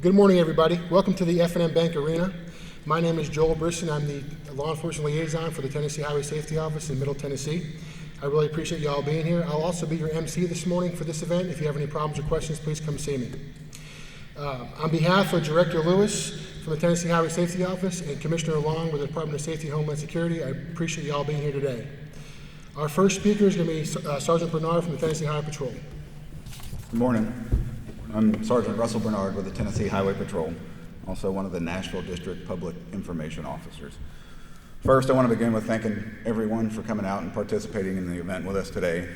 Good morning, everybody. Welcome to the F&M Bank Arena. My name is Joel Brisson. I'm the Law Enforcement Liaison for the Tennessee Highway Safety Office in Middle Tennessee. I really appreciate you all being here. I'll also be your MC this morning for this event. If you have any problems or questions, please come see me. On behalf of Director Lewis from the Tennessee Highway Safety Office and Commissioner Long with the Department of Safety and Homeland Security, I appreciate you all being here today. Our first speaker is going to be Sergeant Bernard from the Tennessee Highway Patrol. Good morning. I'm Sergeant Russell Bernard with the Tennessee Highway Patrol, also one of the Nashville District Public Information Officers. First, I want to begin with thanking everyone for coming out and participating in the event with us today,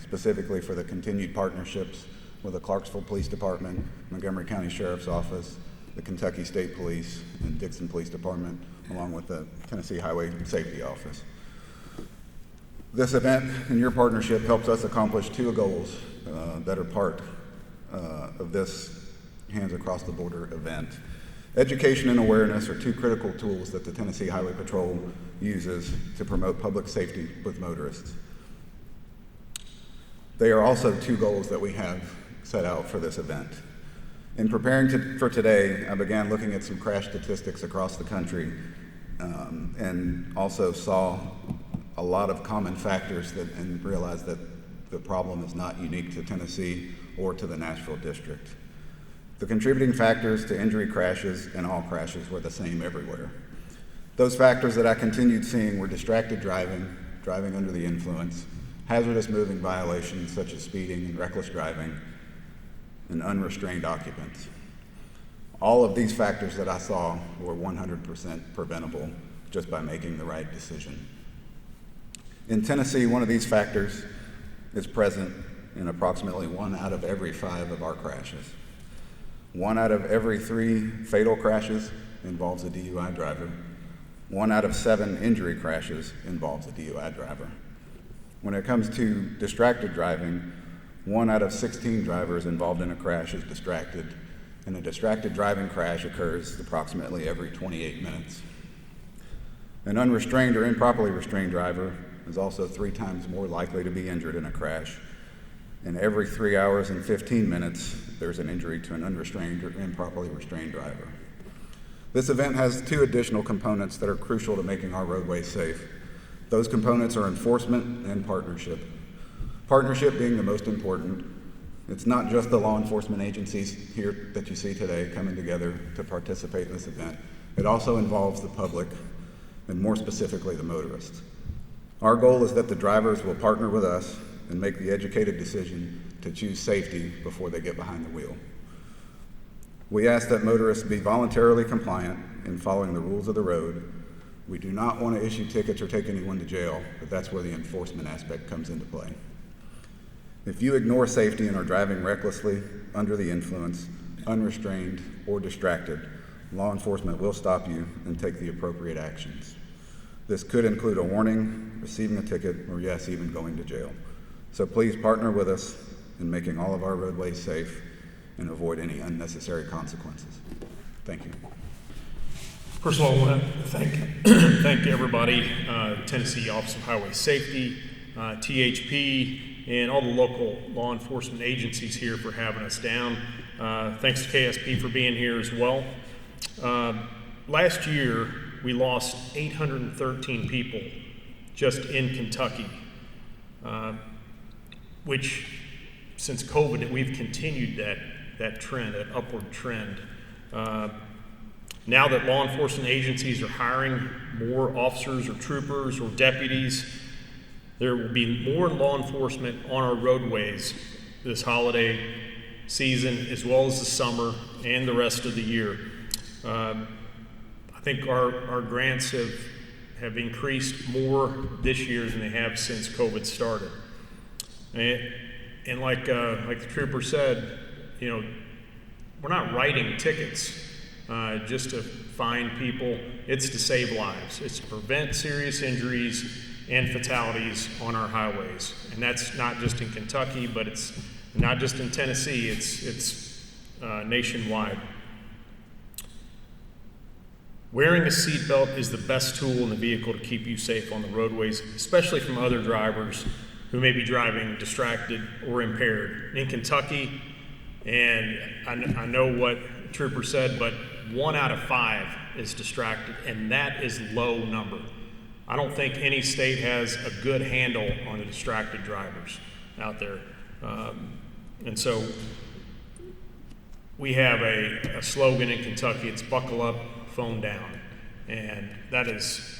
specifically for the continued partnerships with the Clarksville Police Department, Montgomery County Sheriff's Office, the Kentucky State Police, and Dixon Police Department, along with the Tennessee Highway Safety Office. This event and your partnership helps us accomplish two goals that are part of this Hands Across the Border event. Education and awareness are two critical tools that the Tennessee Highway Patrol uses to promote public safety with motorists. They are also two goals that we have set out for this event. In preparing for today, I began looking at some crash statistics across the country and also saw a lot of common factors and realized that the problem is not unique to Tennessee or to the Nashville District. The contributing factors to injury crashes and all crashes were the same everywhere. Those factors that I continued seeing were distracted driving, driving under the influence, hazardous moving violations such as speeding and reckless driving, and unrestrained occupants. All of these factors that I saw were 100% preventable just by making the right decision. In Tennessee, one of these factors is present in approximately 1 out of every 5 of our crashes. 1 out of every 3 fatal crashes involves a DUI driver. 1 out of 7 injury crashes involves a DUI driver. When it comes to distracted driving, 1 out of 16 drivers involved in a crash is distracted, and a distracted driving crash occurs approximately every 28 minutes. An unrestrained or improperly restrained driver is also 3 times more likely to be injured in a crash, and every 3 hours and 15 minutes, there's an injury to an unrestrained or improperly restrained driver. This event has 2 additional components that are crucial to making our roadways safe. Those components are enforcement and partnership. Partnership being the most important. It's not just the law enforcement agencies here that you see today coming together to participate in this event. It also involves the public, and more specifically, the motorists. Our goal is that the drivers will partner with us and make the educated decision to choose safety before they get behind the wheel. We ask that motorists be voluntarily compliant in following the rules of the road. We do not want to issue tickets or take anyone to jail, but that's where the enforcement aspect comes into play. If you ignore safety and are driving recklessly, under the influence, unrestrained, or distracted, law enforcement will stop you and take the appropriate actions. This could include a warning, receiving a ticket, or yes, even going to jail. So please partner with us in making all of our roadways safe and avoid any unnecessary consequences. Thank you. First of all, I want to thank everybody, Tennessee Office of Highway Safety, THP, and all the local law enforcement agencies here for having us down. Thanks to KSP for being here as well. Last year, we lost 813 people just in Kentucky, which since COVID, we've continued that trend, that upward trend. Now that law enforcement agencies are hiring more officers or troopers or deputies, there will be more law enforcement on our roadways this holiday season, as well as the summer and the rest of the year. I think our grants have increased more this year than they have since COVID started. And like the trooper said, we're not writing tickets just to fine people. It's to save lives. It's to prevent serious injuries and fatalities on our highways. And that's not just in Kentucky, but it's not just in Tennessee. It's nationwide. Wearing a seatbelt is the best tool in the vehicle to keep you safe on the roadways, especially from other drivers who may be driving distracted or impaired. In Kentucky, and I know what trooper said, but 1 out of 5 is distracted, and that is low number. I don't think any state has a good handle on the distracted drivers out there. And so we have a slogan in Kentucky, it's buckle up, phone down. And that is,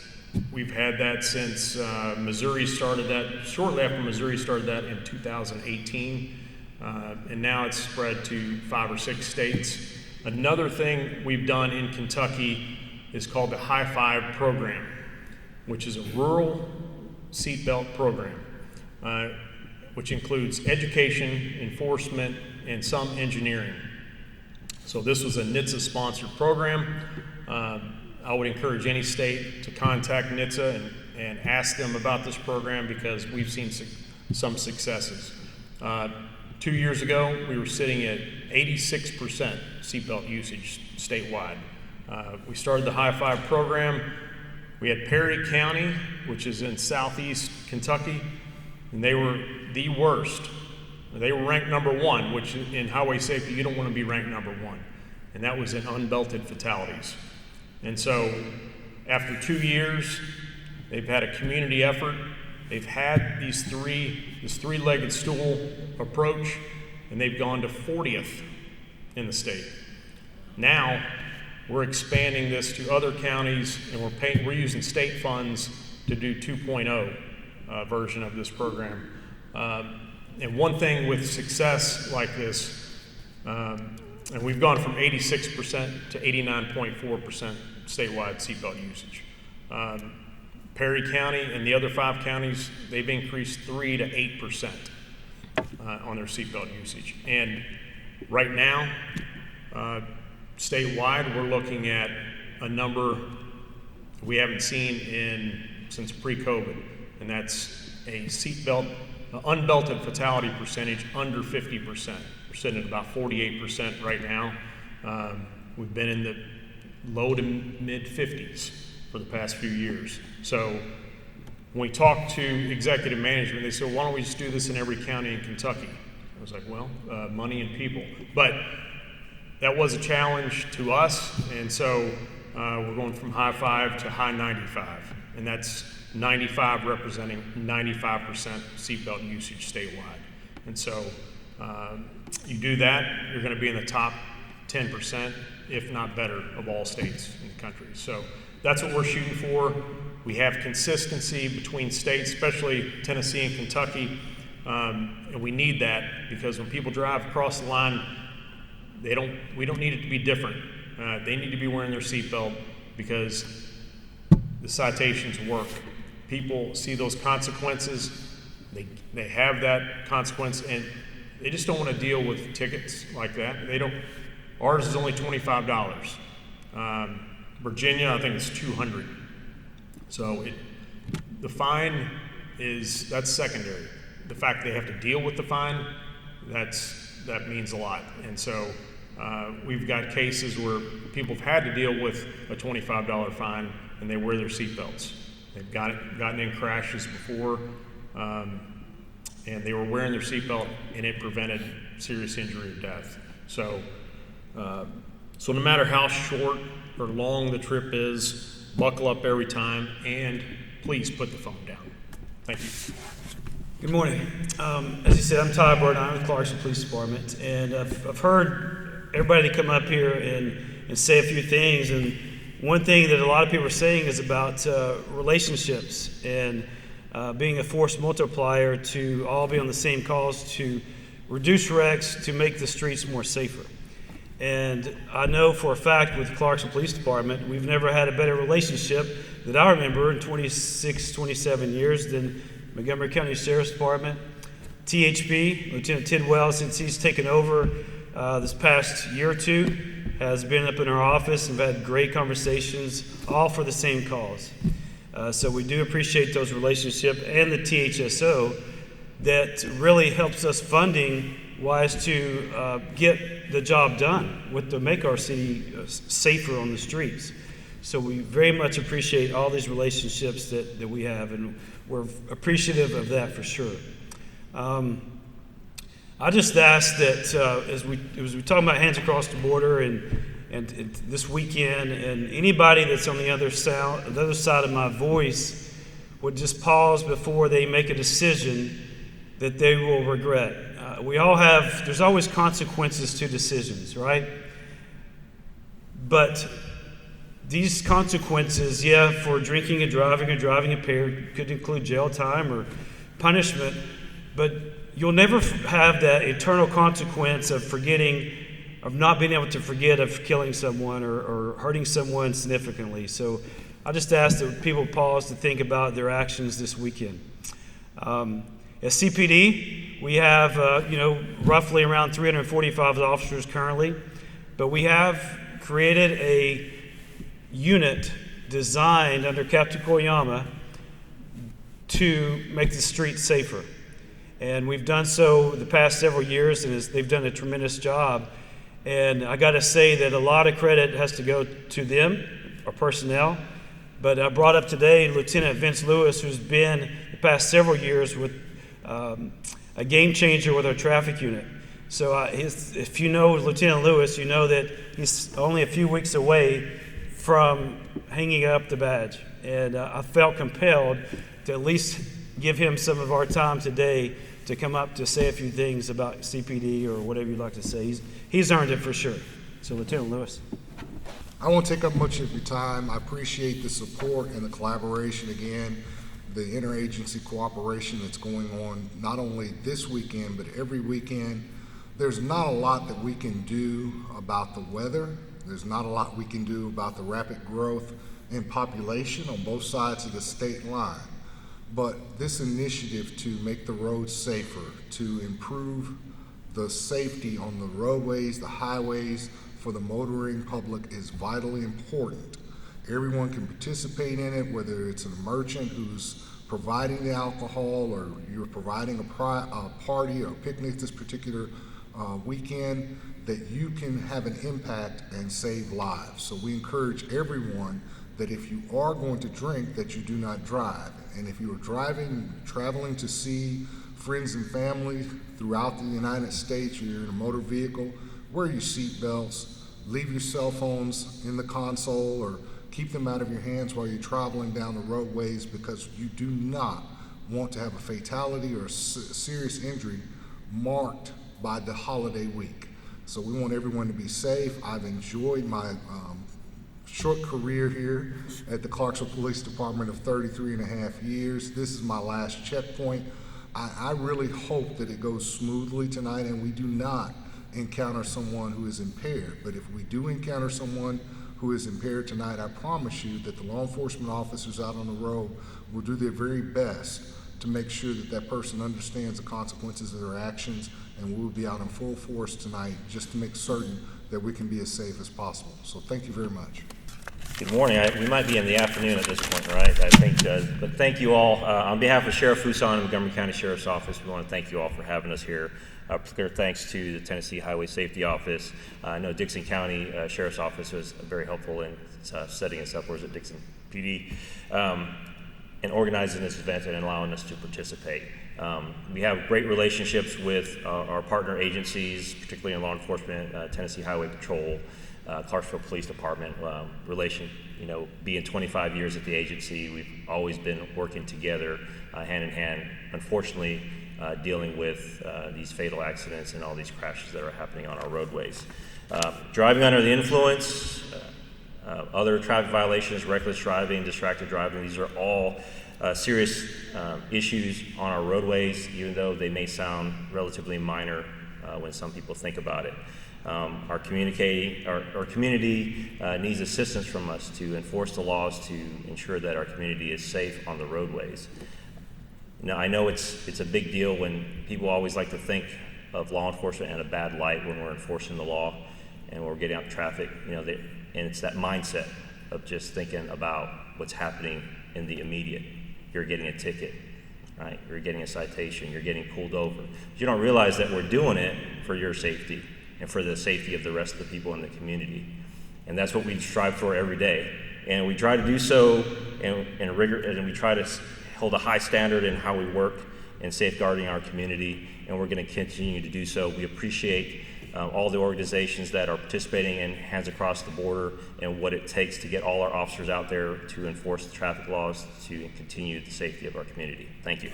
we've had that since Missouri started that, shortly after Missouri started that in 2018. And now it's spread to 5 or 6 states. Another thing we've done in Kentucky is called the High Five program, which is a rural seatbelt program, which includes education, enforcement, and some engineering. So this was a NHTSA-sponsored program. I would encourage any state to contact NHTSA and ask them about this program because we've seen some successes. 2 years ago, we were sitting at 86% seatbelt usage statewide. We started the High Five program. We had Perry County, which is in southeast Kentucky, and they were the worst. They were ranked number 1, which in highway safety, you don't want to be ranked number 1. And that was in unbelted fatalities. And so after 2 years, they've had a community effort. They've had this three-legged stool approach, and they've gone to 40th in the state. Now, we're expanding this to other counties, and we're using state funds to do 2.0 version of this program. And one thing with success like this, and we've gone from 86% to 89.4% statewide seatbelt usage. Perry County and the other 5 counties, they've increased 3 to 8% on their seatbelt usage. And right now, statewide, we're looking at a number we haven't seen since pre-COVID, and that's a unbelted fatality percentage under 50%. We're sitting at about 48% right now. We've been in the low to mid 50s for the past few years. So when we talk to executive management, they said, why don't we just do this in every county in Kentucky? I was like, well, money and people. But that was a challenge to us, and so we're going from High Five to High 95, and that's 95 representing 95% seatbelt usage statewide. And so you do that, you're going to be in the top 10%, if not better, of all states in the country. So that's what we're shooting for. We have consistency between states, especially Tennessee and Kentucky, and we need that because when people drive across the line, we don't need it to be different. They need to be wearing their seatbelt because the citations work. People see those consequences, they have that consequence, and they just don't want to deal with tickets like that. Ours is only $25. Virginia, I think it's $200. So the fine that's secondary. The fact they have to deal with the fine, that means a lot. And so we've got cases where people have had to deal with a $25 fine and they wear their seatbelts. They've gotten in crashes before, and they were wearing their seatbelt and it prevented serious injury or death. So no matter how short or long the trip is, buckle up every time and please put the phone down. Thank you. Good morning. As you said, I'm Todd Burdine. I'm with Clarksville Police Department, and I've heard everybody come up here and say a few things, and one thing that a lot of people are saying is about relationships and being a force multiplier to all be on the same cause to reduce wrecks, to make the streets more safer. And I know for a fact with Clarksville Police Department, we've never had a better relationship that I remember in 26, 27 years than Montgomery County Sheriff's Department. THP, Lieutenant Tidwell, since he's taken over this past year or two, has been up in our office and had great conversations, all for the same cause. So we do appreciate those relationships, and the THSO that really helps us funding-wise to get the job done, to make our city safer on the streets. So we very much appreciate all these relationships that we have, and we're appreciative of that for sure. I just ask that as we talk about hands across the border and this weekend, and anybody that's on the other side of my voice would just pause before they make a decision that they will regret. There's always consequences to decisions, right? But these consequences, for drinking and driving or driving impaired, could include jail time or punishment, but you'll never have that eternal consequence of not being able to forget of killing someone or hurting someone significantly. So I just ask that people pause to think about their actions this weekend. At CPD, we have roughly around 345 officers currently, but we have created a unit designed under Captain Koyama to make the streets safer. And we've done so the past several years, and they've done a tremendous job. And I got to say that a lot of credit has to go to them, our personnel. But I brought up today Lieutenant Vince Lewis, who's been the past several years with a game changer with our traffic unit. So if you know Lieutenant Lewis, you know that he's only a few weeks away from hanging up the badge. And I felt compelled to at least give him some of our time today to come up to say a few things about CPD or whatever you'd like to say. He's earned it for sure. So Lieutenant Lewis. I won't take up much of your time. I appreciate the support and the collaboration again, the interagency cooperation that's going on not only this weekend but every weekend. There's not a lot that we can do about the weather. There's not a lot we can do about the rapid growth in population on both sides of the state line. But this initiative to make the roads safer, to improve the safety on the roadways, the highways for the motoring public is vitally important. Everyone can participate in it, whether it's a merchant who's providing the alcohol or you're providing a party or a picnic this particular weekend, that you can have an impact and save lives. So we encourage everyone that if you are going to drink, that you do not drive. And if you are traveling to see friends and family throughout the United States, or you're in a motor vehicle, wear your seatbelts, leave your cell phones in the console, or keep them out of your hands while you're traveling down the roadways, because you do not want to have a fatality or a serious injury marked by the holiday week. So we want everyone to be safe. I've enjoyed my short career here at the Clarksville Police Department of 33 and a half years. This is my last checkpoint. I really hope that it goes smoothly tonight and we do not encounter someone who is impaired. But if we do encounter someone who is impaired tonight, I promise you that the law enforcement officers out on the road will do their very best to make sure that that person understands the consequences of their actions, and we will be out in full force tonight just to make certain that we can be as safe as possible. So thank you very much. Good morning. We might be in the afternoon at this point, right? I think, but thank you all. On behalf of Sheriff Fuson and Montgomery County Sheriff's Office, we want to thank you all for having us here. Particular thanks to the Tennessee Highway Safety Office. I know Dixon County Sheriff's Office was very helpful in setting us up. Where's it, Dixon PD? And organizing this event and allowing us to participate. We have great relationships with our partner agencies, particularly in law enforcement, Tennessee Highway Patrol, Clarksville Police Department. Being 25 years at the agency, we've always been working together hand in hand. Unfortunately, dealing with these fatal accidents and all these crashes that are happening on our roadways. Driving under the influence, other traffic violations, reckless driving, distracted driving, these are all serious issues on our roadways, even though they may sound relatively minor when some people think about it. Our community needs assistance from us to enforce the laws to ensure that our community is safe on the roadways. Now, I know it's a big deal when people always like to think of law enforcement in a bad light when we're enforcing the law and we're getting out traffic, and it's that mindset of just thinking about what's happening in the immediate. You're getting a ticket, right? You're getting a citation, you're getting pulled over. But you don't realize that we're doing it for your safety and for the safety of the rest of the people in the community. And that's what we strive for every day. And we try to do so in rigor, and we try to hold a high standard in how we work. in safeguarding our community, and we're going to continue to do so. We appreciate all the organizations that are participating in Hands Across the Border and what it takes to get all our officers out there to enforce the traffic laws to continue the safety of our community. Thank you.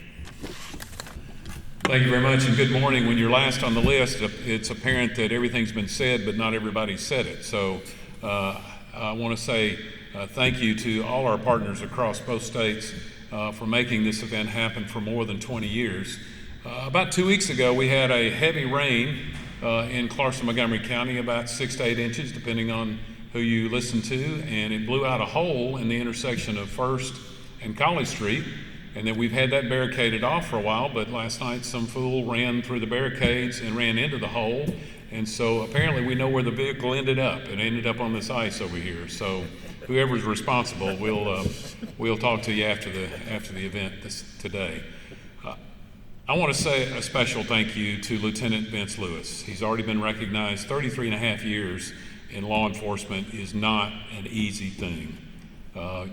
Thank you very much, and good morning. When you're last on the list, it's apparent that everything's been said, but not everybody said it. So I want to say thank you to all our partners across both states for making this event happen for more than 20 years. About 2 weeks ago, we had a heavy rain in Clarksville, Montgomery County, about 6 to 8 inches, depending on who you listen to, and it blew out a hole in the intersection of First and College Street. And then we've had that barricaded off for a while, but last night some fool ran through the barricades and ran into the hole. And so apparently we know where the vehicle ended up. It ended up on this ice over here. So whoever's responsible, we'll talk to you after the event today. I want to say a special thank you to Lieutenant Vince Lewis. He's already been recognized. 33 and a half years in law enforcement is not an easy thing.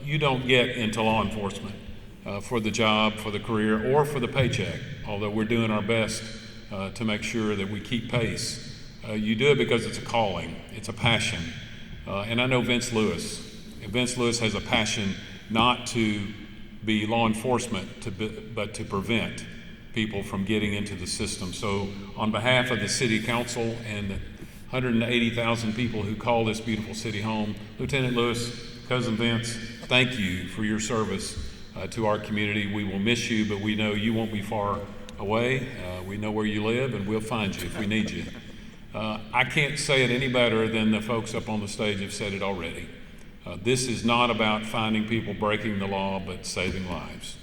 You don't get into law enforcement for the job, for the career, or for the paycheck, although we're doing our best to make sure that we keep pace. You do it because it's a calling, it's a passion. And I know Vince Lewis. Vince Lewis has a passion not to be law enforcement, but to prevent people from getting into the system. So on behalf of the City Council and the 180,000 people who call this beautiful city home, Lieutenant Lewis, Cousin Vince, thank you for your service to our community. We will miss you, but we know you won't be far away. We know where you live, and we'll find you if we need you. I can't say it any better than the folks up on the stage have said it already. This is not about finding people breaking the law, but saving lives.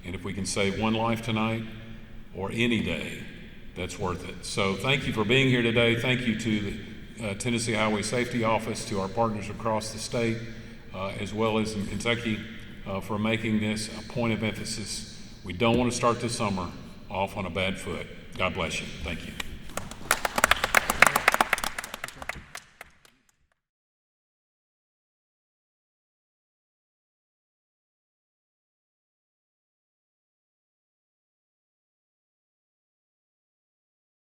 And if we can save one life tonight or any day, that's worth it. So thank you for being here today. Thank you to the Tennessee Highway Safety Office, to our partners across the state, as well as in Kentucky, for making this a point of emphasis. We don't want to start the summer off on a bad foot. God bless you. Thank you.